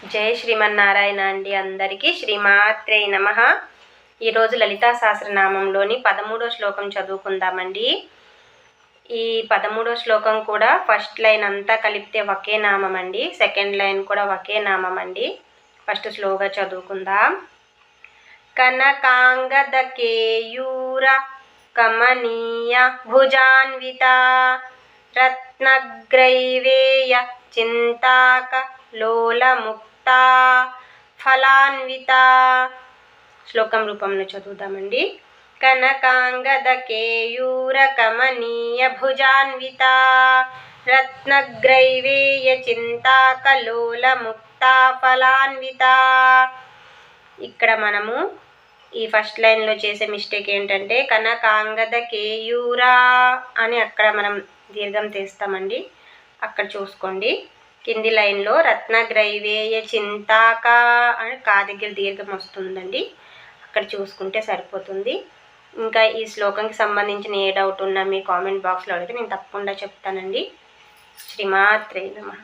జై శ్రీమన్నారాయణ అండి. అందరికీ శ్రీమాత్రే నమః. ఈరోజు లలితా సహస్రనామంలోని 13వ శ్లోకం చదువుకుందామండి. ఈ 13వ శ్లోకం కూడా ఫస్ట్ లైన్ అంతా కలిపితే ఒకే నామం అండి. సెకండ్ లైన్ కూడా ఒకే నామం అండి. ఫస్ట్ స్లోగా చదువుకుందాం. కనకాంగద కేయూర కమనీయ భుజాన్విత రత్నగ్రైవేయ చింతాక లోలముక్తా ఫలాన్విత. శ్లోకం రూపంలో చదువుదామండి. కనకాంగద కేయూర కమనీయ భుజాన్విత రత్నగ్రైవేయ చింతాక లోలముక్తా ఫలాన్విత. ఇక్కడ మనము ఈ ఫస్ట్ లైన్లో చేసే మిస్టేక్ ఏంటంటే కనకాంగద కేయూరా అని అక్కడ మనం దీర్ఘం తీస్తామండి. అక్కడ చూసుకోండి. కింది లైన్లో రత్నగ్రైవేయ చింతాక అని కా దగ్గర దీర్ఘం వస్తుందండి. అక్కడ చూసుకుంటే సరిపోతుంది. ఇంకా ఈ శ్లోకంకి సంబంధించిన ఏ డౌట్ ఉన్నా మీ కామెంట్ బాక్స్లో అడిగితే నేను తప్పకుండా చెప్తానండి. శ్రీమాత్రే నమః.